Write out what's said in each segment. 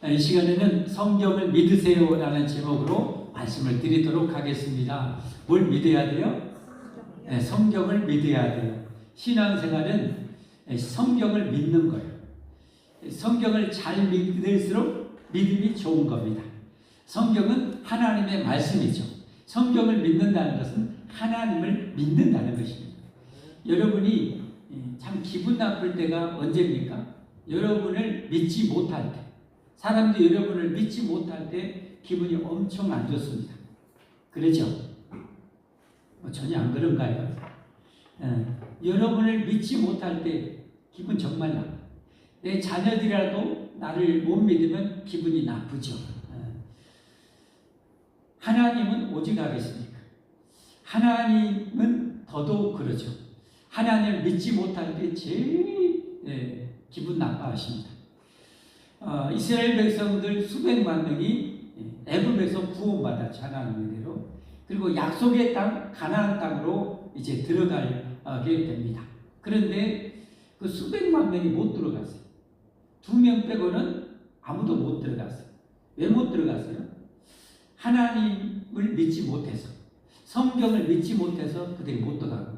이 시간에는 성경을 믿으세요라는 제목으로 말씀을 드리도록 하겠습니다. 뭘 믿어야 돼요? 네, 성경을 믿어야 돼요. 신앙생활은 성경을 믿는 거예요. 성경을 잘 믿을수록 믿음이 좋은 겁니다. 성경은 하나님의 말씀이죠. 성경을 믿는다는 것은 하나님을 믿는다는 것입니다. 여러분이 참 기분 나쁠 때가 언제입니까? 여러분을 믿지 못할 때, 사람들이 여러분을 믿지 못할 때 기분이 엄청 안 좋습니다. 그렇죠? 전혀 안 그런가요? 여러분을 믿지 못할 때 기분 정말 나빠요. 내 자녀들이라도 나를 못 믿으면 기분이 나쁘죠. 하나님은 오직 하겠습니까? 하나님은 더더욱 그러죠. 하나님을 믿지 못할 때 제일 기분 나빠하십니다. 이스라엘 백성들 수백만 명이 애굽에서 구원받았죠. 하나님의 대로. 그리고 약속의 땅 가나안 땅으로 이제 들어가게 됩니다. 그런데 그 수백만 명이 못 들어갔어요. 2명 빼고는 아무도 못 들어갔어요. 왜 못 들어갔어요? 하나님을 믿지 못해서, 성경을 믿지 못해서 그들이 못 들어가고.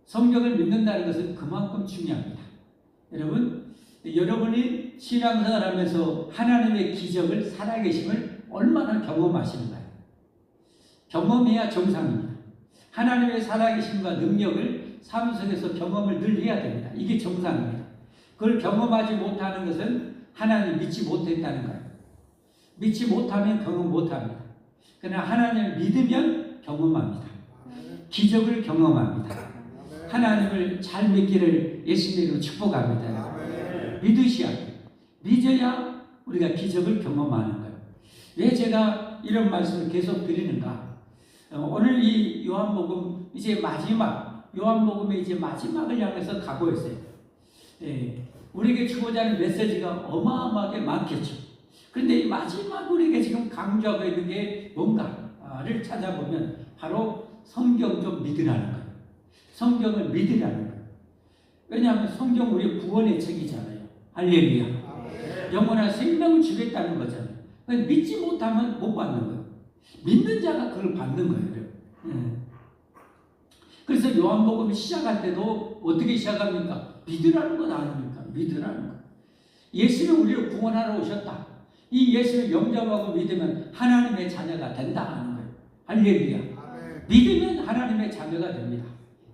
성경을 믿는다는 것은 그만큼 중요합니다. 여러분, 여러분이 신앙생활 하면서 하나님의 기적을 살아계심을 얼마나 경험하시는가요? 경험해야 정상입니다. 하나님의 살아계심과 능력을 삶 속에서 경험을 늘 해야 됩니다. 이게 정상입니다. 그걸 경험하지 못하는 것은 하나님 믿지 못했다는 거예요. 믿지 못하면 경험 못합니다. 그러나 하나님을 믿으면 경험합니다. 기적을 경험합니다. 하나님을 잘 믿기를 예수님으로 축복합니다. 믿으셔야 돼요. 믿어야 우리가 기적을 경험하는 거예요. 왜 제가 이런 말씀을 계속 드리는가? 오늘 이 요한복음 이제 마지막, 요한복음의 이제 마지막을 향해서 가고 있어요. 우리에게 주고자 하는 메시지가 어마어마하게 많겠죠. 그런데 이 마지막 우리에게 지금 강조하고 있는 게 뭔가를 찾아보면 바로 성경 좀 믿으라는 거예요. 성경을 믿으라는 거예요. 왜냐하면 성경 우리 구원의 책이잖아요. 할렐루야. 영원한 생명을 주겠다는 거잖아요. 믿지 못하면 못 받는 거예요. 믿는 자가 그걸 받는 거예요. 그래서 요한복음 시작할 때도 어떻게 시작합니까? 믿으라는 건 아닙니까? 믿으라는 거. 예수는 우리를 구원하러 오셨다. 이 예수를 영접하고 믿으면 하나님의 자녀가 된다 하는 거예요. 할렐루야. 믿으면 하나님의 자녀가 됩니다.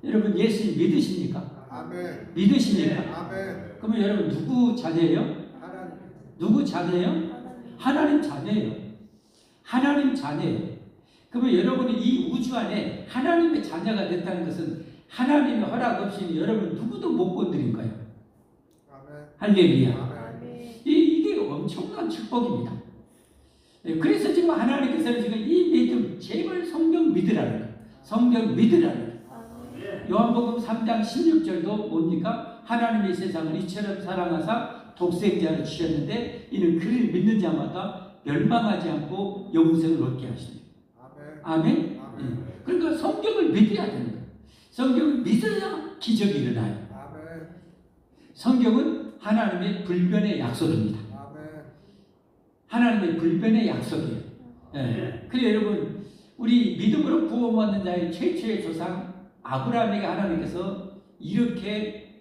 여러분 예수님 믿으십니까? 아멘. 믿으십니까? 아멘. 그러면 여러분 누구 자녀예요? 하나님. 누구 자녀예요? 하나님 자녀예요. 하나님 자녀예요. 그러면 여러분이 이 우주 안에 하나님의 자녀가 됐다는 것은 하나님의 허락 없이 여러분 누구도 못 건드린 거예요. 아멘. 할렐루야. 아멘. 이게 엄청난 축복입니다. 그래서 지금 하나님께서는 지금 이 믿음, 제발 성경 믿으라는 거예요. 성경 믿으라는 거예요. 요한복음 3장 16절도 뭡니까? 하나님이 세상을 이처럼 사랑하사 독생자를 주셨는데 이는 그를 믿는 자마다 멸망하지 않고 영생을 얻게 하십니다. 아멘? 아멘. 그러니까 성경을 믿어야 되는 거예요. 성경을 믿어야 기적이 일어나요. 아멘. 성경은 하나님의 불변의 약속입니다. 아멘. 하나님의 불변의 약속이에요. 그래서 여러분 우리 믿음으로 구원받는 자의 최초의 조상 아브라함에게 하나님께서 이렇게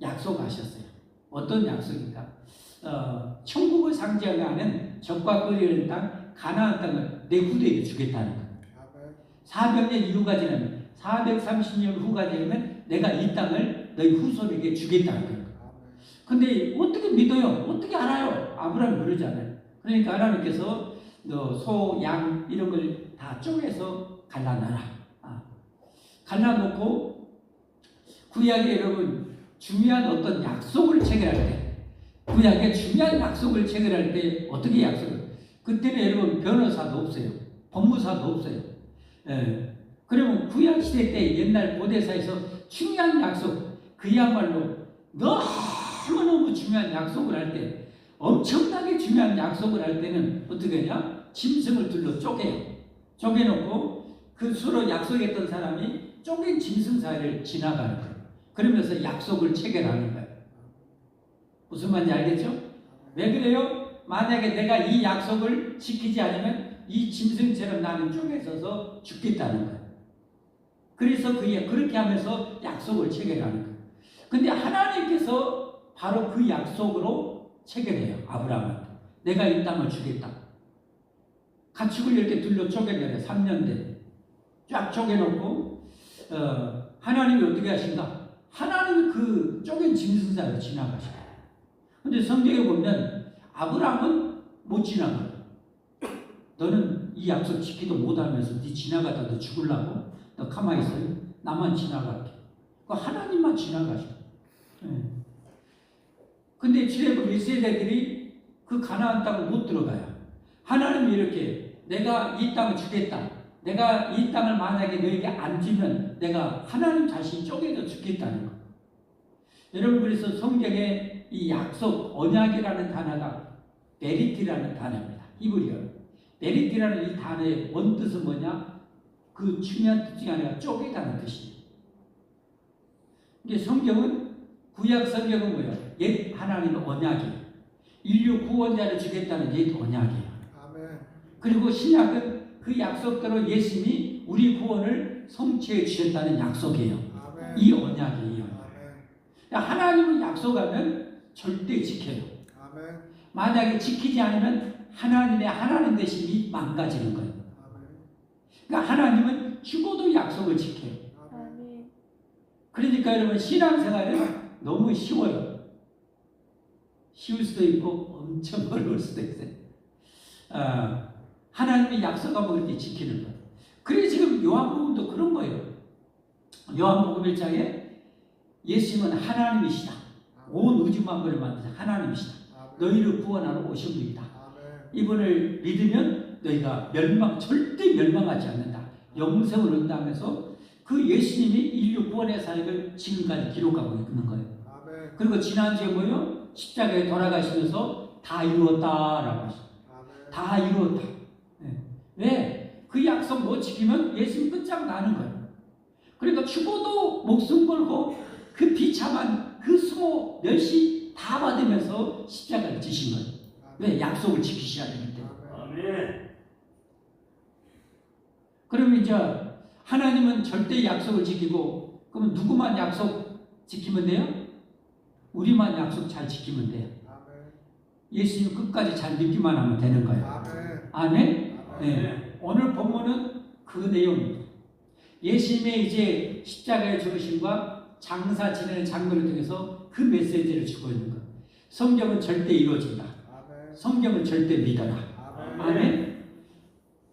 약속하셨어요. 어떤 약속인가? 천국을 상징하는 적과 끓이는 땅 가나안 땅을 내 후대에게 주겠다는 거예요. 400년 이후가 지나면 430년 후가 지나면 내가 이 땅을 너희 후손에게 주겠다는 거예요. 근데 어떻게 믿어요? 어떻게 알아요? 아브라함이 그러잖아요. 그러니까 하나님께서 너 소, 양 이런 걸 다 쪼개서 갈라놔라. 갈라놓고 구약에 여러분 중요한 어떤 약속을 체결할 때, 구약에 중요한 약속을 체결할 때 어떻게 약속을? 그때는 여러분 변호사도 없어요. 법무사도 없어요. 그러면 구약 시대 때 옛날 고대사에서 중요한 약속, 그야말로 너무너무 중요한 약속을 할 때, 엄청나게 중요한 약속을 할 때는 어떻게 하냐? 짐승을 둘러 쪼개요. 쪼개놓고 그 서로 약속했던 사람이 쪼갠 짐승 사이를 지나가는 거예요. 그러면서 약속을 체결하는 거예요. 무슨 말인지 알겠죠? 왜 그래요? 만약에 내가 이 약속을 지키지 않으면 이 짐승처럼 나는 쪼개져서 죽겠다는 거예요. 그래서 그렇게 하면서 약속을 체결하는 거예요. 근데 하나님께서 바로 그 약속으로 체결해요. 아브라함한테. 내가 이 땅을 주겠다. 가축을 이렇게 둘러 쪼개내요. 3년 돼. 쫙 쪼개놓고 하나님이 어떻게 하신가? 하나님이 그 쪼갠 짐승사로 지나가셔요. 근데 성경에 보면 아브라함은 못 지나가요. 너는 이 약속 지키도 못하면서 네 지나가다 너 죽으려고? 너 가만히 있어요. 나만 지나갈게. 하나님만 지나가셔. 근데 출애굽 1세대들이 그 가나안 땅을 못 들어가요. 하나님이 이렇게 내가 이 땅을 주겠다. 내가 이 땅을 만약에 너에게 안 주면 내가 하나님 자신이 쪼개져 죽겠다는 거. 여러분 그래서 성경에 이 약속 언약이라는 단어가 베리티라는 단어입니다. 히브리어. 베리티라는 이 단어의 원뜻은 뭐냐? 그 중요한 뜻 중에 하나가 쪼개다는 뜻이에요. 이게 성경은 구약 성경은 뭐예요? 옛 하나님의 언약이에요. 인류 구원자를 주겠다는 옛 언약이에요. 아멘. 그리고 신약은 그 약속대로 예수님이 우리 구원을 성취해 주셨다는 약속이에요. 아멘. 이 언약이에요. 아멘. 하나님은 약속하면 절대 지켜요. 아멘. 만약에 지키지 않으면 하나님의 하나님 되심이 망가지는 거예요. 아멘. 그러니까 하나님은 죽어도 약속을 지켜요. 아멘. 그러니까 여러분 신앙생활은 너무 쉬워요. 쉬울 수도 있고 엄청 어려울 수도 있어요. 하나님의 약속하면 그렇게 지키는 거예요. 그래 지금 요한복음도 그런 거예요. 요한복음 1장에 예수님은 하나님이시다. 온 우주 만물을 만드신 하나님이시다. 너희를 구원하러 오신 분이다. 이분을 믿으면 너희가 절대 멸망하지 않는다. 영생을 얻는다면서 그 예수님이 인류 구원의 사역을 지금까지 기록하고 있는 거예요. 그리고 지난주에 뭐요? 십자가에 돌아가시면서 다 이루었다라고 하셨어요. 다 이루었다. 네. 왜? 그 약속 못 지키면 예수님 끝장나는 거예요. 그러니까 죽어도 목숨 걸고 그 비참한 그 수모 멸시 다 받으면서 십자가를 지신 거예요. 왜? 약속을 지키셔야 되기 때문에. 그러면 이제 하나님은 절대 약속을 지키고 그러면 누구만 약속 지키면 돼요? 우리만 약속 잘 지키면 돼요. 예수님 끝까지 잘 믿기만 하면 되는 거예요. 아멘? 네. 오늘 본문은 그 내용입니다. 예수님의 이제 십자가의 죽으심과 장사 지내는 장면을 통해서 그 메시지를 주고 있는 거예요. 성경은 절대 이루어진다. 성경을 절대 믿어라. 아멘?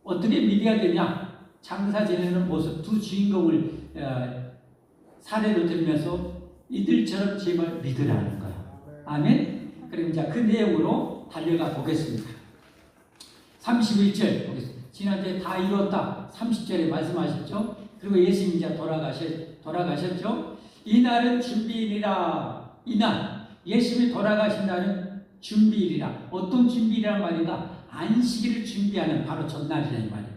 어떻게 믿어야 되냐? 장사 지내는 모습 두 주인공을 사례로 들면서 이들처럼 제발 믿으라는 거예요. 아멘? 그럼 이제 그 내용으로 달려가 보겠습니다. 31절 보겠습니다. 지난주에 다 이뤘다. 30절에 말씀하셨죠? 그리고 예수님이 이제 돌아가셨죠? 이날은 준비일이라. 이날 예수님이 돌아가신 날은 준비일이라. 어떤 준비일이란 말인가? 안식일을 준비하는 바로 전날이라는 말이에요.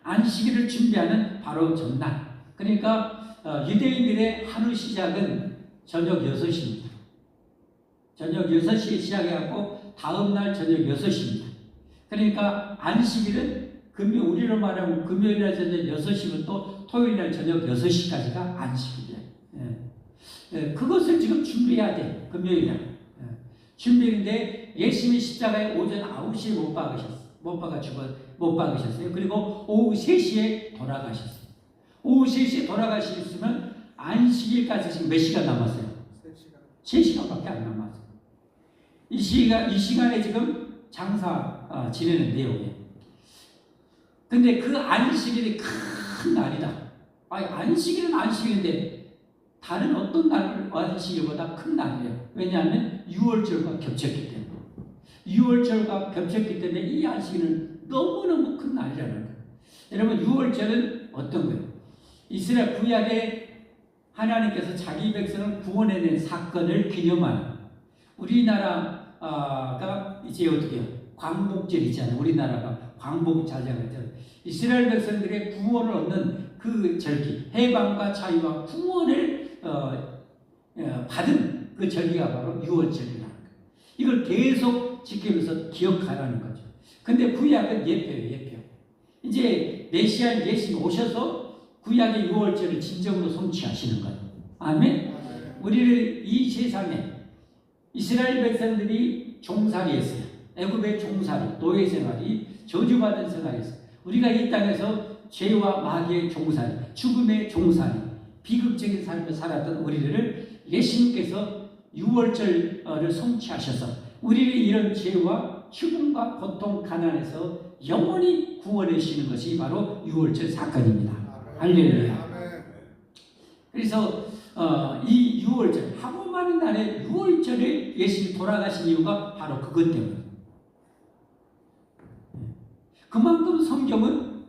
안식일을 준비하는 바로 전날. 그러니까 유대인들의 하루 시작은 저녁 6시입니다. 저녁 6시에 시작해갖고 다음날 저녁 6시입니다. 그러니까 안식일은 우리로 말하면 금요일날 저녁 6시부터 토요일날 저녁 6시까지가 안식일이에요. 그것을 지금 준비해야 돼. 금요일날. 준비인데 예수님이 십자가에 오전 9시에 못 박으셨어요. 그리고 오후 3시에 돌아가셨어요. 오후 3시에 돌아가셨으면 안식일까지 지금 몇 시간 남았어요? 3시간밖에 안 남았어요. 이 시간에 지금 장사 지내는 내용이에요. 근데 그 안식일이 큰 날이다. 안식일은 안식일인데 다른 어떤 날 안식일보다 큰 날이에요. 왜냐하면 6월절과 겹쳤기 때문에. 6월절과 겹쳤기 때문에 이 안식일은 너무너무 큰 날이라는 거예요. 여러분 6월절은 어떤 거예요? 이스라엘 구약에 하나님께서 자기 백성을 구원해낸 사건을 기념하는 우리나라가 이제 어떻게 해요? 광복절이잖아요. 우리나라가 광복자장을 이스라엘 백성들의 구원을 얻는 그 절기, 해방과 자유와 구원을 받은 그 절기가 바로 6월절이라는 거예요. 이걸 계속 지키면서 기억하라는 거죠. 근데 구약은 예표예요. 이제 메시아 예수님 오셔서 구약의 유월절을 진정으로 성취하시는 거예요. 아멘. 우리를 이 세상에 이스라엘 백성들이 종살이했어요. 애굽의 종살이, 노예 생활이 저주받은 생활이었어요. 우리가 이 땅에서 죄와 마귀의 종살이, 죽음의 종살이, 비극적인 삶을 살았던 우리들을 예수님께서 유월절을 성취하셔서 우리를 이런 죄와 죽음과 고통, 가난에서 영원히 구원해 주시는 것이 바로 유월절 사건입니다. 할렐루야. 그래서 이 유월절, 하고 많은 날에 유월절에 예수님이 돌아가신 이유가 바로 그것 때문에. 그만큼 성경은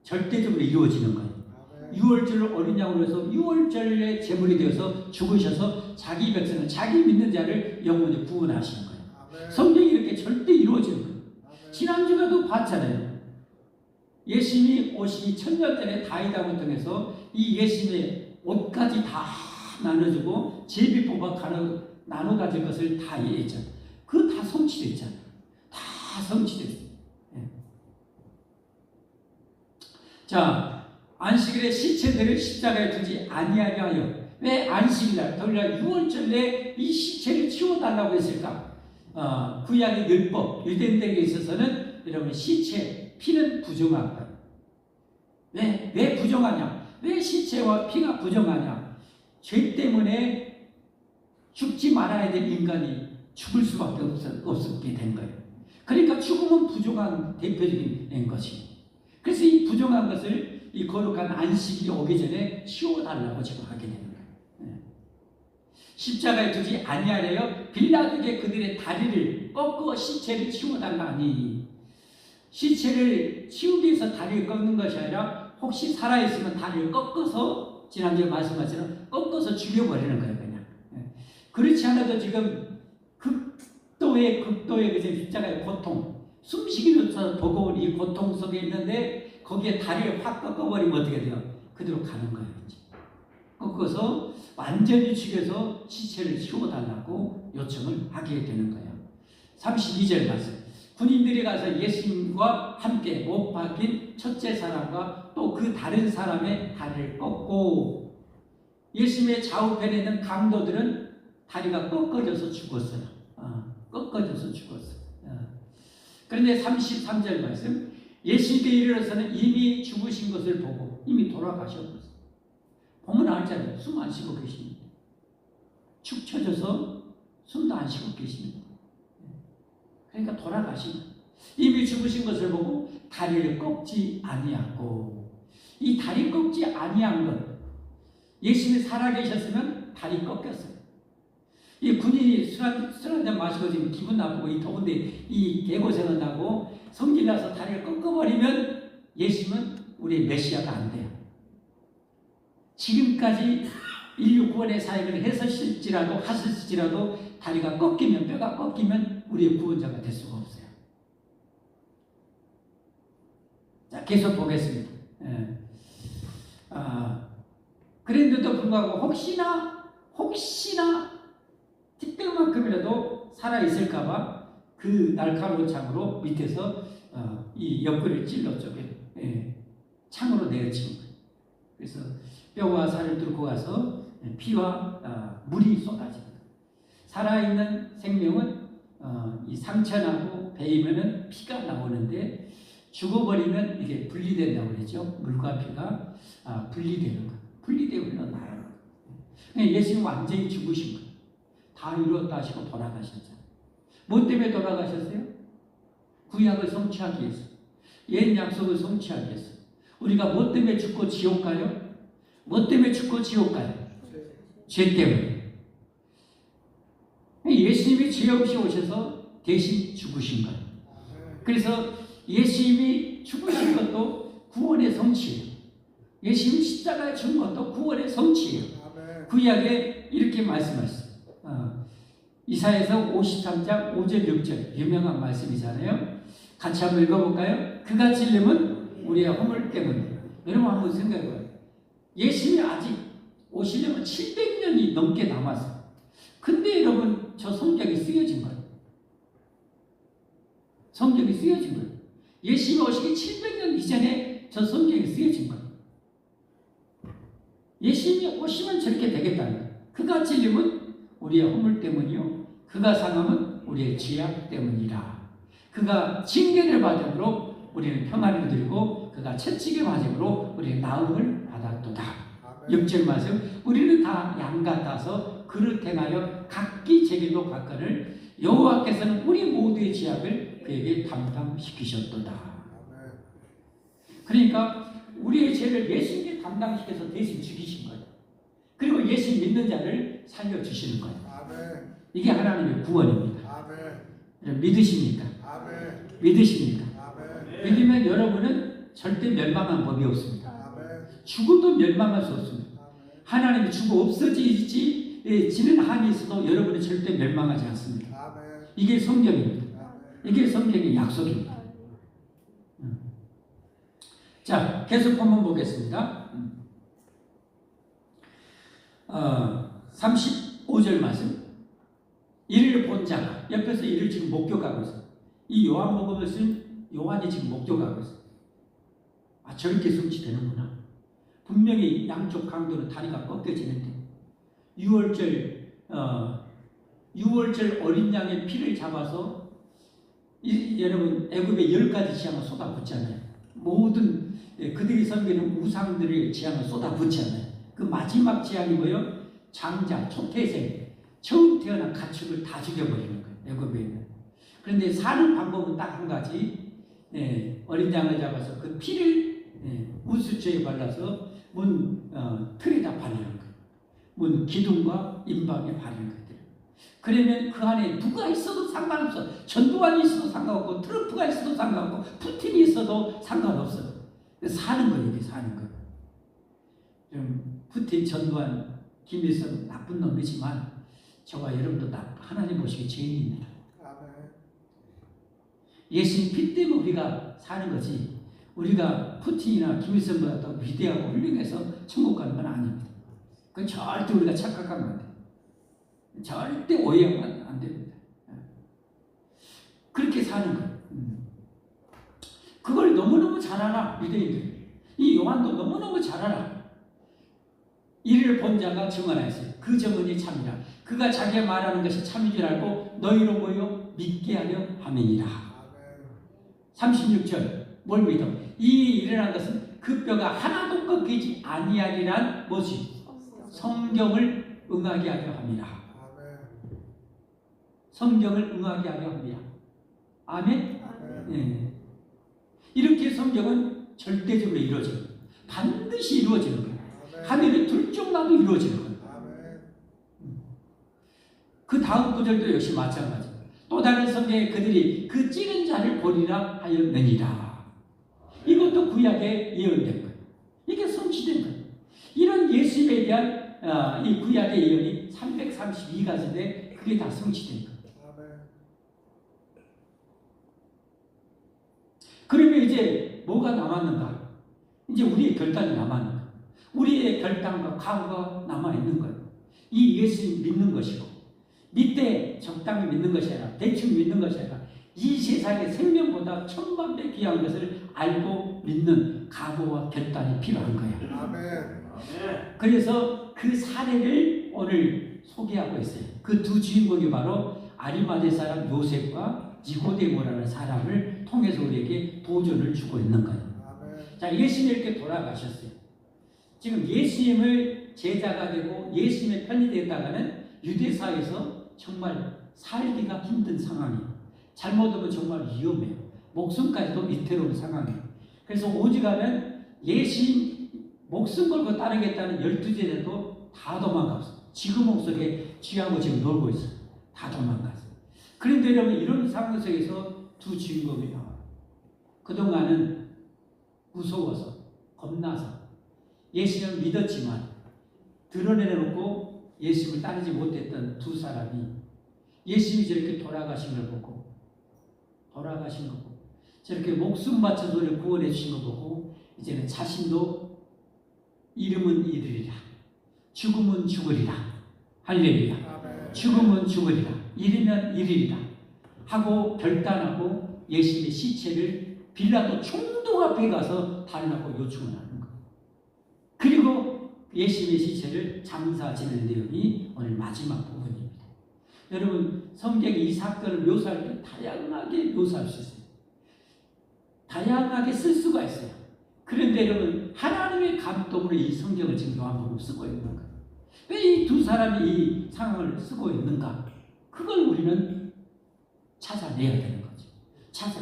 절대적으로 이루어지는 거예요. 유월절을 어린 양으로 해서 유월절의 제물이 되어서 죽으셔서 자기 백성을, 자기 믿는 자를 영원히 구원하시는 거예요. 성경이 이렇게 절대 이루어지는 거예요. 지난주에도 봤잖아요. 예수님이 오시기 1000년 전에 다윗 왕을 통해서 이 예수님의 옷까지 다 나눠주고 제비 뽑아 나눠 가질 것을 다 이해했잖아요. 그거 다 성취됐잖아요. 다 성취됐어요. 네. 자, 안식일에 시체들을 십자가에 두지 아니하게 하여. 왜 안식일날, 더불어 유월절에 이 시체를 치워달라고 했을까? 구약의 율법, 유대인들에게 있어서는 여러분 시체, 피는 부정한 거예요. 왜 부정하냐? 왜 시체와 피가 부정하냐? 죄 때문에 죽지 말아야 될 인간이 죽을 수밖에 없었게 된 거예요. 그러니까 죽음은 부정한 대표적인 것이에요. 그래서 이 부정한 것을 이 거룩한 안식일이 오기 전에 치워달라고 지금 하게 되는 거예요. 십자가에 두지 아니하려 빌라도에게 그들의 다리를 꺾어 시체를 치워달라니. 시체를 치우기 위해서 다리를 꺾는 것이 아니라 혹시 살아있으면 다리를 꺾어서, 지난주에 말씀하신 꺾어서 죽여버리는 거예요. 그냥. 그렇지 않아도 지금 극도의 그제 십자가의 고통, 숨쉬기조차 버거운 이 고통 속에 있는데 거기에 다리를 확 꺾어버리면 어떻게 돼요? 그대로 가는 거예요. 이제. 꺾어서 완전히 죽여서 시체를 치워달라고 요청을 하게 되는 거예요. 32절 말씀. 군인들이 가서 예수님과 함께 못 박힌 첫째 사람과 또 그 다른 사람의 다리를 꺾고, 예수님의 좌우편에 있는 강도들은 다리가 꺾어져서 죽었어요. 꺾어져서 죽었어요. 그런데 33절 말씀. 예수님께 이르러서는 이미 죽으신 것을 보고, 이미 돌아가셨어요. 보면 알잖아요. 숨 안 쉬고 계십니다. 축 처져서 숨도 안 쉬고 계십니다. 그러니까 돌아가신 거예요. 이미 죽으신 것을 보고 다리를 꺾지 아니하고, 이 다리 꺾지 아니한 것, 예수님이 살아계셨으면 다리 꺾였어요. 이 군인이 술 한잔 마시고 지금 기분 나쁘고 이 더운데 이 개고생을 나고 성질 나서 다리를 꺾어버리면 예수님은 우리의 메시아가 안 돼요. 지금까지 인류 구원의 사역을 하셨을지라도 다리가 꺾이면, 뼈가 꺾이면 우리의 구원자가 될 수가 없어요. 자, 계속 보겠습니다. 그런데도 불구하고 혹시나 특별만큼이라도 살아있을까봐 그 날카로운 창으로 밑에서 이 옆구리를 찔러 쪽에 창으로 내어치는 거예요. 그래서 뼈와 살을 뚫고 가서 피와 물이 쏟아집니다. 살아있는 생명은 이 상처나고 베이면은 피가 나오는데, 죽어버리면 이게 분리된다고 그러죠. 물과 피가 분리되는 거예요. 분리되어 흘러나가는 거예요. 예수님 완전히 죽으신 거예요. 다 이루었다 하시고 돌아가셨잖아요. 뭐 때문에 돌아가셨어요? 구약을 성취하기 위해서, 옛 약속을 성취하기 위해서. 우리가 뭐 때문에 죽고 지옥 가요? 뭐 때문에 죽고 지옥 가요? 죄 때문에. 예수님이 죄 없이 오셔서 대신 죽으신 거예요. 그래서 예수님이 죽으신 것도 구원의 성취예요. 예수님이 십자가에 죽은 것도 구원의 성취예요. 구약에 이렇게 말씀하셨어요. 이사야서 53장 5절 6절 유명한 말씀이잖아요. 같이 한번 읽어볼까요? 그가 찔림은 우리의 허물 때문에. 여러분 한번 생각해봐요. 예수님이 아직 오시려면 700년이 넘게 남았어요. 근데 여러분 저 성경이 쓰여진 거예요. 성경이 쓰여진 거예요. 예수님이 오시기 700년 이전에 저 성경이 쓰여진 거예요. 예수님이 오시면 저렇게 되겠다는 거예요. 그가 찔림은 우리의 허물 때문이요, 그가 상함은 우리의 죄악 때문이라. 그가 징계를 받음으로 우리는 평안을 누리고 그가 채찍을 맞음으로 우리는 나음을 받았도다. 6절 말씀, 우리는 다 양 같아서 그릇 행하여 각기 제 길로 갔거늘 여호와께서는 우리 모두의 죄악을 그에게 담당시키셨도다. 그러니까 우리의 죄를 예수님께 담당시켜서 대신 죽이신 거예요. 그리고 예수 믿는 자를 살려주시는 거예요. 이게 하나님의 구원입니다. 믿으십니까? 믿으십니까? 믿으면 여러분은 절대 멸망한 법이 없습니다. 죽어도 멸망할 수 없습니다. 하나님이 죽어 없어지지는 한이 있어도 여러분은 절대 멸망하지 않습니다. 이게 성경입니다. 이게 성경의 약속입니다. 자, 계속 한번 보겠습니다. 35절 말씀. 이를 본 자가, 옆에서 이를 지금 목격하고 있어요. 이 요한복음을 쓴 요한이 지금 목격하고 있어요. 아, 저렇게 성취되는구나. 분명히 양쪽 강도는 다리가 꺾여지는데 6월절 어린 양의 피를 잡아서 여러분 애굽의 10가지 재앙을 쏟아붓잖아요. 모든 그들이 섬기는 우상들의 재앙을 쏟아붓잖아요. 그 마지막 재앙이 뭐예요? 장자, 초태생, 처음 태어난 가축을 다 죽여버리는 거예요. 애굽에 있는. 그런데 사는 방법은 딱 한 가지. 어린 양을 잡아서 그 피를 우수초에 발라서 문 틀에다 바르는 거예요. 문 기둥과 임방에 바르는 거예요. 그러면 그 안에 누가 있어도 상관없어. 전두환이 있어도 상관없고 트럼프가 있어도 상관없고 푸틴이 있어도 상관없어. 사는 거예요. 이게 사는 거예요. 푸틴, 전두환, 김일성 나쁜 놈이지만 저와 여러분도 하나님 보시기에 죄인입니다. 예수님 피 때문에 우리가 사는 거지, 우리가 푸틴이나 김일성보다 더 위대하고 훌륭해서 천국 가는 건 아닙니다. 그건 절대 우리가 착각하면 안 돼요. 절대 오해하면 안 됩니다. 그렇게 사는 거예요. 그걸 너무너무 잘 알아, 유대인들이. 이 요한도 너무너무 잘 알아. 이를 본 자가 증언하였어요. 그 증언이 참이라. 그가 자기가 말하는 것이 참인 줄 알고 너희로 모여 믿게 하려 함이니라. 36절 뭘 믿어? 이 일어난 것은 그 뼈가 하나도 꺾이지 아니하리란 뭐지? 성경을 응하게 하려 함이라. 성경을 응하게 하려 합니다. 아멘? 네. 이렇게 성경은 절대적으로 이루어져요. 반드시 이루어지는 거예요. 하늘이 둘쪽나도 이루어지는 거예요. 그 다음 구절도 역시 마찬가지예요. 또 다른 성경에 그들이 그 찌른 자를 보리라 하였느니라. 이것도 구약에 예언된 거예요. 이게 성취된 거예요. 이런 예수님에 대한 이 구약의 예언이 332가지인데 그게 다 성취된 거예요. 그러면 이제 뭐가 남았는가? 이제 우리의 결단이 남았는 거예요. 우리의 결단과 각오가 남아있는 거예요. 이 예수님 믿는 것이고, 믿되 적당히 믿는 것이 아니라 대충 믿는 것이 아니라 이 세상의 생명보다 천만배 귀한 것을 알고 믿는 각오와 결단이 필요한 거예요. 아멘. 그래서 그 사례를 오늘 소개하고 있어요. 그 두 주인공이 바로 아리마대 사람 요셉과 니고데모라는 사람을 통해서 우리에게 도전을 주고 있는 거예요. 자, 예수님이 이렇게 돌아가셨어요. 지금 예수님을 제자가 되고 예수님의 편이 됐다가는 유대사에서 정말 살기가 힘든 상황이에요. 잘못하면 정말 위험해요. 목숨까지도 위태로운 상황이에요. 그래서 오직하면 예수님 목숨 걸고 따르겠다는 12제자도 다 도망갔어요. 지금 목속에 쥐하고 지금 놀고 있어요. 다 도망갔어요. 그런데 여러분, 이런 상황 속에서 두 주인공이 나와요. 그동안은 무서워서 겁나서 예수님을 믿었지만 드러내놓고 예수님을 따르지 못했던 두 사람이 예수님이 저렇게 돌아가신 걸 보고 저렇게 목숨 바쳐서 우리를 구원해 주신 걸 보고 이제는 자신도 이름은 이르리라, 죽음은 죽으리라, 할렐루야, 죽음은 죽으리라, 이르면 이르리라 하고 결단하고 예수님의 시체를 빌라도 총독 앞에 가서 달라고 요청을 하는 거예요. 그리고 예수님의 시체를 장사 지는 내용이 오늘 마지막 부분입니다. 여러분, 성경이 이 사건을 묘사할 때 다양하게 묘사할 수 있어요. 다양하게 쓸 수가 있어요. 그런데 여러분, 하나님의 감동으로 이 성경을 지금 요한복음 쓰고 있는 거예요. 왜 이 두 사람이 이 상황을 쓰고 있는가? 그걸 우리는 찾아내야 되는 거죠.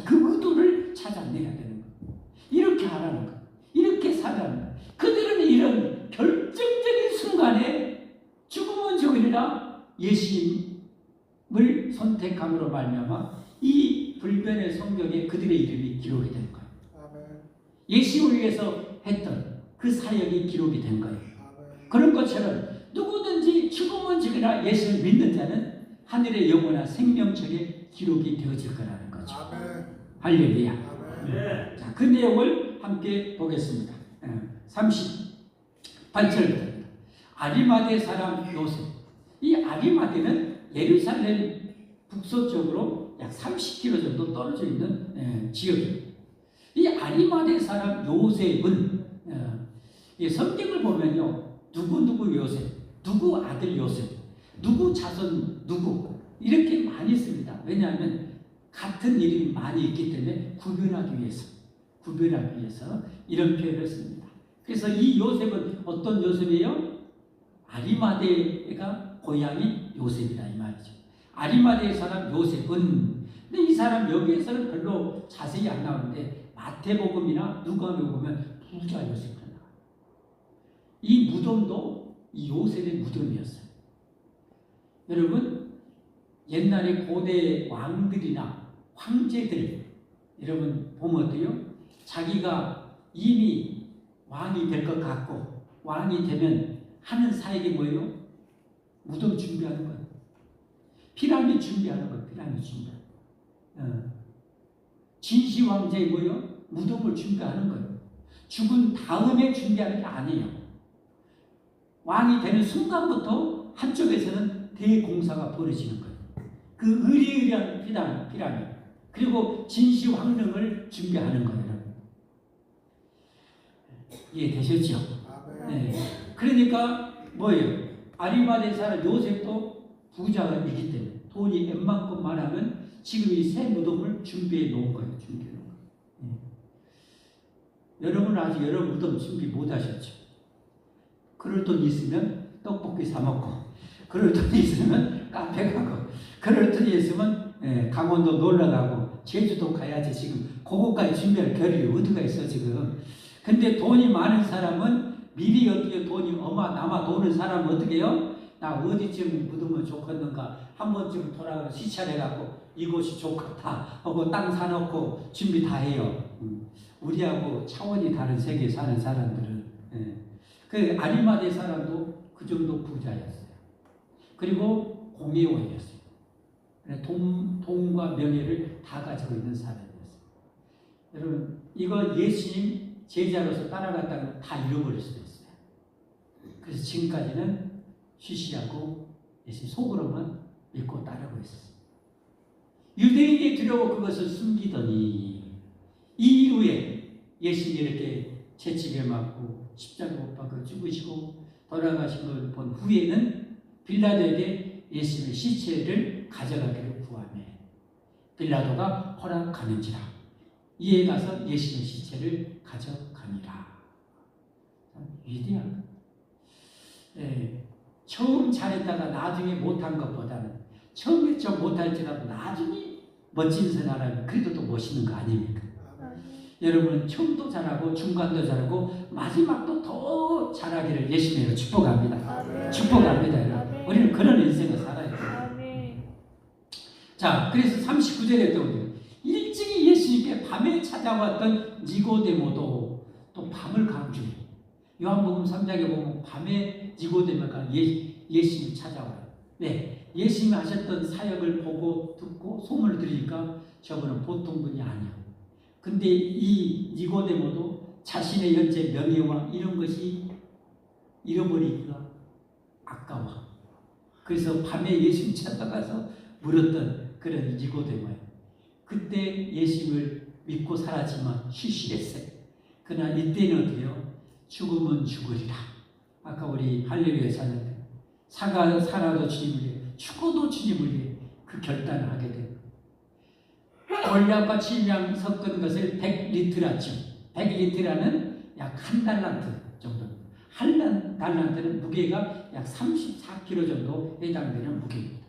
그 의도를 찾아내야 되는 거예요. 이렇게 하라는 거예요. 이렇게 살라는 거예요. 그들은 이런 결정적인 순간에 죽으면 죽으리라 예수님을 선택함으로 말미암아 이 불변의 성경에 그들의 이름이 기록이 된 거예요. 예수님을 위해서 했던 그 사역이 기록이 된 거예요. 그런 것처럼 누구든지 죽으면 죽으나 예수를 믿는 자는 하늘의 영원한 생명책에 기록이 되어질 거라는 거죠. 할렐루야. 자, 그 내용을 함께 보겠습니다. 38절부터 아리마대 사람 요셉. 이 아리마대는 예루살렘 북서쪽으로 약 30km 정도 떨어져 있는 지역입니다. 이 아리마대 사람 요셉은 성경을 보면요, 누구 요셉, 누구 아들 요셉, 누구 자손 누구 이렇게 많이 씁니다. 왜냐하면 같은 이름이 많이 있기 때문에 구별하기 위해서 이런 표현을 씁니다. 그래서 이 요셉은 어떤 요셉이에요? 아리마대가 고향이 요셉이다 이 말이죠. 아리마대의 사람 요셉은, 근데 이 사람 여기에서는 별로 자세히 안 나오는데 마태복음이나 누가복음 보면 부자 요셉이 나와요. 이 무덤도 이 요셉의 무덤이었어요. 여러분, 옛날에 고대 왕들이나 황제들, 여러분 보면 어때요? 자기가 이미 왕이 될 것 같고 왕이 되면 하는 사역이 뭐예요? 무덤 준비하는 거예요. 피라미드 준비하는 거예요. 피라미드 준비하는. 진시 왕제의 뭐예요? 무덤을 준비하는 거예요. 죽은 다음에 준비하는 게 아니에요. 왕이 되는 순간부터 한쪽에서는 대공사가 벌어지는 거예요. 그 의리의리한 피라미드. 그리고 진시 왕릉을 준비하는 거예요. 이해되셨죠? 네. 그러니까 뭐예요? 아리마대 사람 요셉도 부자이기 때문에 돈이 웬만큼 많으면 지금 이 새 무덤을 준비해 놓은 거예요. 여러분 아직 여러분 무덤 준비 못 하셨죠? 그럴 돈 있으면 떡볶이 사 먹고, 그럴 돈 있으면 카페 가고, 그럴 돈 있으면 강원도 놀러 가고, 제주도 가야지. 지금 그거까지 준비할 겨를이 어디가 있어 지금. 근데 돈이 많은 사람은 미리 어떻게 돈이 남아 도는 사람은 어떻게 해요? 나 어디쯤 묻으면 좋겠는가 한 번쯤 돌아가서 시찰해갖고 이곳이 좋겠다 하고 땅 사놓고 준비 다 해요. 우리하고 차원이 다른 세계에 사는 사람들은. 그 아리마대 사람도 그 정도 부자였어요. 그리고 공예원이었어요. 돈과 명예를 다 가지고 있는 사람이었어요. 여러분, 이거 예수님 제자로서 따라갔다가 다 잃어버릴 수도 있어요. 그래서 지금까지는 쉬쉬하고 예수님 속으로만 믿고 따르고 있었어요. 유대인이 두려워 그것을 숨기더니 이 이후에 예수님이 이렇게 채찍에 맞고 십자가 못 박아 죽으시고 돌아가신 걸 본 후에는 빌라도에게 예수님의 시체를 가져가기를 구하매 빌라도가 허락하는지라 이에 가서 예수님의 시체를 가져가니라. 위대한. 처음 잘했다가 나중에 못한 것보다는 처음에 좀 못할지라도 나중에 멋진 사람이 그래도 또 멋있는 거 아닙니까? 여러분은 처음도 잘하고 중간도 잘하고 마지막도 더 잘하기를 예수님으로 축복합니다. 축복합니다. 여러분. 우리는 그런 인생을 살아야 돼요. 자, 그래서 39절에 또 일찍이 예수님께 밤에 찾아왔던 니고데모도 또 밤을 강조해요. 요한복음 3장에 보면 밤에 니고데모가 예수님을 찾아와요. 네, 예수님이 하셨던 사역을 보고 듣고 소문을 들으니까 저분은 보통 분이 아니에요. 근데 이 니고데모도 자신의 현재 명예와 이런 것이 잃어버리기가 아까워. 그래서 밤에 예수님 찾아가서 물었던 그런 니고데모예요. 그때 예수님을 믿고 살았지만 실실했어요. 그러나 이때는 어때요? 죽으면 죽으리라. 아까 우리 할렐루야 찬양 살아도 주님을 위해, 죽어도 주님을 위해 그 결단을 하게 돼요. 올량과 침량 섞은 것을 100리트라죠. 100리트라는 약 한 달란트 정도. 한 달란트는 무게가 약 34kg 정도 해당되는 무게입니다.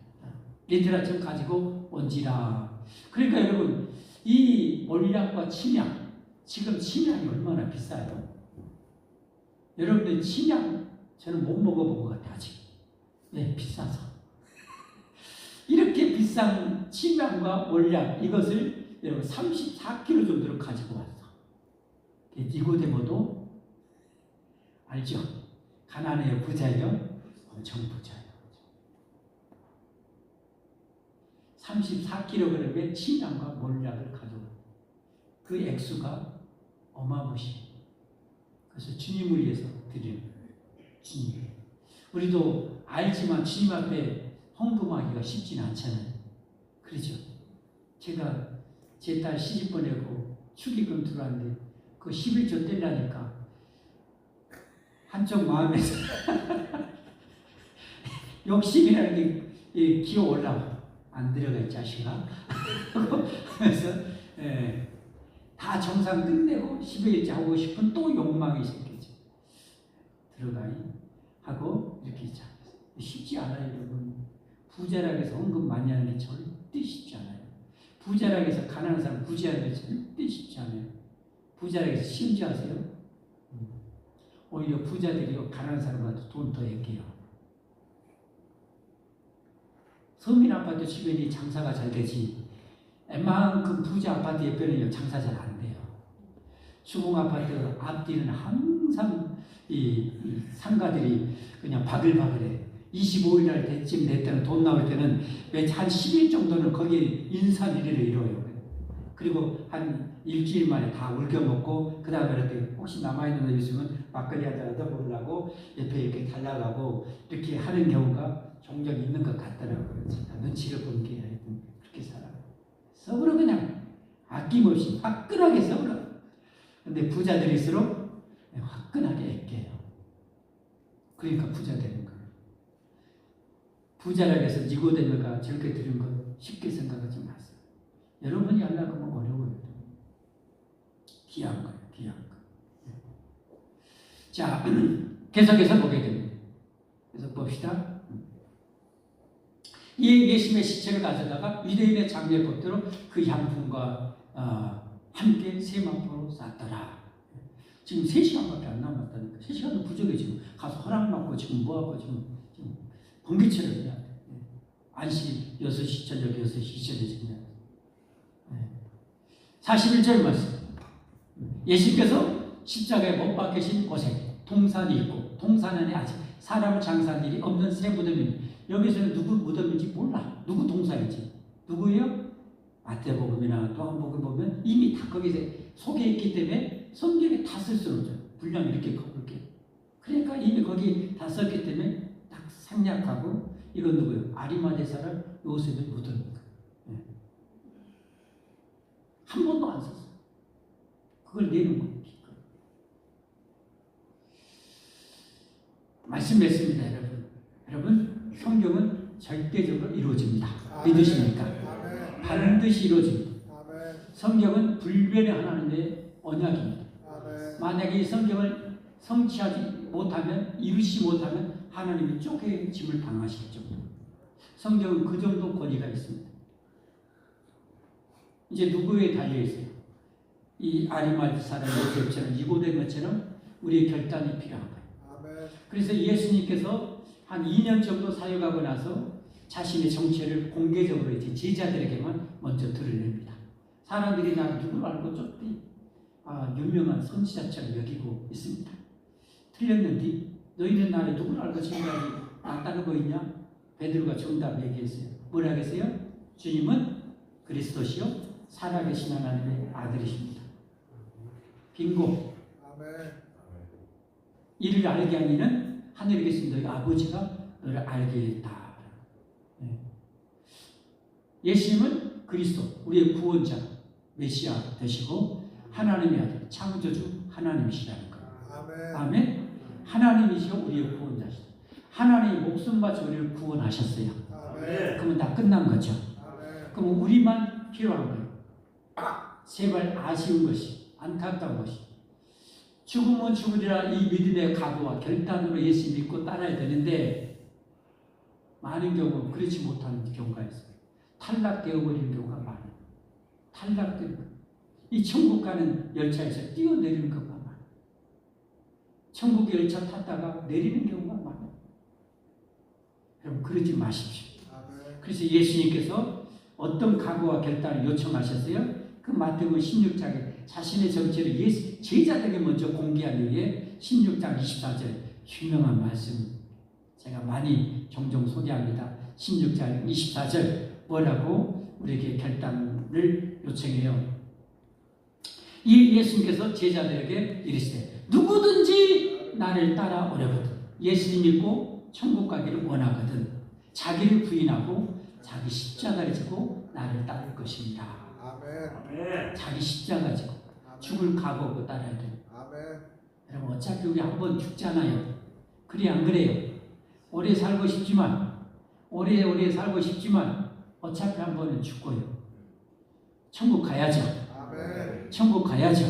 리트라쯤 가지고 온지라. 그러니까 여러분, 이 올량과 침량, 지금 침량이 얼마나 비싸요? 여러분들 침량 저는 못 먹어본 것 같아요. 아직. 네, 비싸서. 이렇게 비싼 침량과 올량, 이것을 여러분 34kg 정도로 가지고 왔어. 니고데모도 알죠? 가난해요, 부자예요? 엄청 부자예요. 34kg의 침량과 몰약을 가져온 그 액수가 어마무시. 그래서 주님을 위해서 드리는 주님. 우리도 알지만 주님 앞에 헌금하기가 쉽지는 않잖아요. 그렇죠? 제가 제 딸 시집 보내고 축의금 들어왔는데 그 11조 떼려니까 한쪽 마음에서 욕심이라는 게 기어 올라와. 안 들어가 이 자식아. 그래서 다 정상 끝내고 11일째 하고 싶은 또 욕망이 생기죠. 들어가이 하고 이렇게 있죠. 쉽지 않아요, 여러분. 부자라고 해서 헌금 많이 하는 게 절대 쉽지 않아요. 부자라고 해서 가난한 사람 부자하는 게 절대 쉽지 않아요. 부자라고 해서 쉬운 줄 아세요? 오히려 부자들이 가난한 사람한테 돈 더 아껴요. 서민 아파트 주변이 장사가 잘 되지, 웬만큼 부자 아파트 옆에는 장사 잘 안 돼요. 주공 아파트 앞뒤는 항상 이 상가들이 그냥 바글바글해. 25일 날 때쯤 될 때는 돈 나올 때는 한 10일 정도는 거기에 인사리를 이뤄요. 그리고 한 일주일 만에 다 울겨먹고, 그 다음에 이렇게 혹시 남아있는 거 있으면 막걸리 한잔 얻어보려고 옆에 이렇게 달라가고 이렇게 하는 경우가 종종 있는 것 같더라고요. 제가 눈치를 본 게 그렇게 살아요. 서브로 그냥 아낌없이 화끈하게 서브로. 근데 부자들일수록 화끈하게 아껴요. 그러니까 부자 되는 거예요. 부자라고 해서 니고데모가 저렇게 들은 거 쉽게 생각하지 마세요. 여러분이 하려고 하면 어려워요. 귀한 거예요. 귀한 거. 자, 계속해서 보게 됩니다. 계속 봅시다. 이 예수님의 시체를 가져다가 유대인의 장례법대로 그 향품과 함께 세마포로 쌌더라. 지금 3시간밖에 안 남았다니까. 3시간도 부족해. 지금 가서 허락받고 지금 뭐하고 지금 번개처럼 해야 돼. 안식 6시, 저녁 6시 이전에 지금 해야 돼. 41절 말씀. 예수님께서 십자가에 못 박히신 곳에 동산이 있고, 동산 안에 아직 사람을 장사한 일이 없는 새 무덤이, 여기서는 누구 무덤인지 몰라. 누구 동산인지. 누구예요? 마태복음이나 요한복음 보면 이미 다 거기서 속에 있기 때문에 성경에 다 쓸 수는 없죠. 분량이 이렇게 커볼게. 그러니까 이미 거기 다 썼기 때문에 딱 생략하고, 이건 누구예요? 아리마대 사람 요셉의 무덤입니다. 한 번도 안 썼어. 그걸 내는 거예요. 말씀 맺습니다, 여러분. 여러분, 성경은 절대적으로 이루어집니다. 믿으십니까? 반드시 이루어집니다. 성경은 불변의 하나님의 언약입니다. 만약에 이 성경을 성취하지 못하면, 이루지 못하면 하나님이 쫓겨짐을 당하실 정도. 성경은 그 정도 권위가 있습니다. 이제 누구에 달려있어요? 이 아리마대 사람 요셉처럼, 니고데모처럼 우리의 결단이 필요한 거예요. 그래서 예수님께서 한 2년 정도 사역하고 나서 자신의 정체를 공개적으로 이제 제자들에게만 먼저 드러냅니다. 사람들이 나를 누구로 알고 쫓기 유명한 선지자처럼 여기고 있습니다. 틀렸는데 너희는 나를 누구로 알고 지금까지 안 따르고 있냐? 베드로가 정답 얘기했어요. 뭐라 하겠어요? 주님은 그리스도시요 살아계신 하나님의 아들이십니다. 빙고. 이를 알게 하는 이는 하늘에 계신 너희 아버지가 너를 알게 했다. 예수님은 그리스도 우리의 구원자 메시아 되시고 하나님의 아들 창조주 하나님이시라는 거예요. 아멘. 하나님이시여 우리의 구원자시다. 하나님이 목숨 바쳐 우리를 구원하셨어요. 그러면 다 끝난 거죠. 그럼 우리만 필요한 거예요. 제발 아쉬운 것이, 안타까운 것이, 죽으면 죽으리라 이 믿음의 각오와 결단으로 예수 믿고 따라야 되는데 많은 경우 그렇지 못하는 경우가 있어요. 탈락되어 버리는 경우가 많아요. 탈락되는 거. 이 천국 가는 열차에서 뛰어내리는 경우가 많아요. 천국 열차 탔다가 내리는 경우가 많아요. 여러분 그러지 마십시오. 그래서 예수님께서 어떤 각오와 결단을 요청하셨어요? 그 마태복음 16장에 자신의 정체를 제자들에게 먼저 공개한 후에 16장 24절 유명한 말씀 제가 많이 종종 소개합니다. 16장 24절 뭐라고 우리에게 결단을 요청해요. 이 예수님께서 제자들에게 이르시되 누구든지 나를 따라오려거든 예수님 믿고 천국 가기를 원하거든 자기를 부인하고 자기 십자가를 지고 나를 따를 것입니다. 아멘. 자기 십자가 지고 죽을 각오고 따라야 돼요. 여러분 어차피 우리 한번 죽잖아요. 그래 안 그래요? 오래 살고 싶지만 오래 살고 싶지만 어차피 한 번은 죽고요. 천국 가야죠. 천국 가야죠.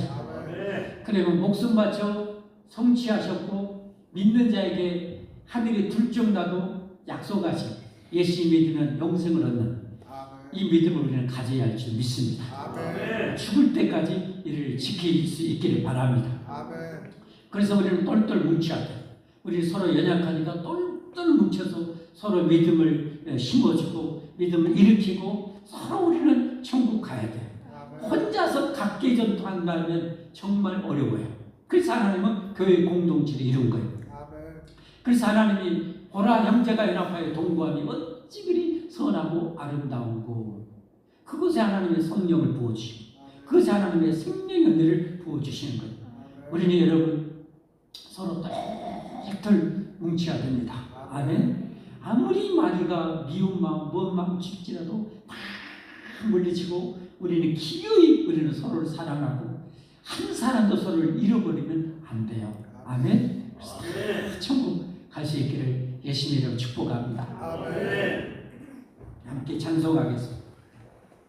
그러면 목숨 바쳐 성취하셨고 믿는 자에게 하늘의 둘중나도 약속하신 예수 믿으면 영생을 얻는 이 믿음을 우리는 가져야 할 줄 믿습니다. 죽을 때까지 이를 지킬 수 있기를 바랍니다. 그래서 우리는 똘똘 뭉쳐야 돼요. 우리 서로 연약하니까 똘똘 뭉쳐서 서로 믿음을 심어주고 믿음을 일으키고 서로 우리는 천국 가야 돼요. 혼자서 각계 전투한다면 정말 어려워요. 그래서 하나님은 교회 공동체를 이룬 거예요. 그래서 하나님이 보라 형제가 연합하여 동거하니 어찌 그리 선하고 아름다운 곳 그곳에 하나님의 성령을 부어주시고 그것이 하나님의 생명의 은혜를 부어주시는 거예요. 우리는 여러분 서로 똘똘 뭉쳐야 됩니다. 아멘. 아무리 마귀가 미운 마음, 먼 마음 칠지라도 다 물리치고 우리는 기꺼이 우리는 서로를 사랑하고 한 사람도 서로를 잃어버리면 안 돼요. 아멘. 천국 갈 수 있기를 예수님으로 축복합니다. 함께 찬송하겠습니다.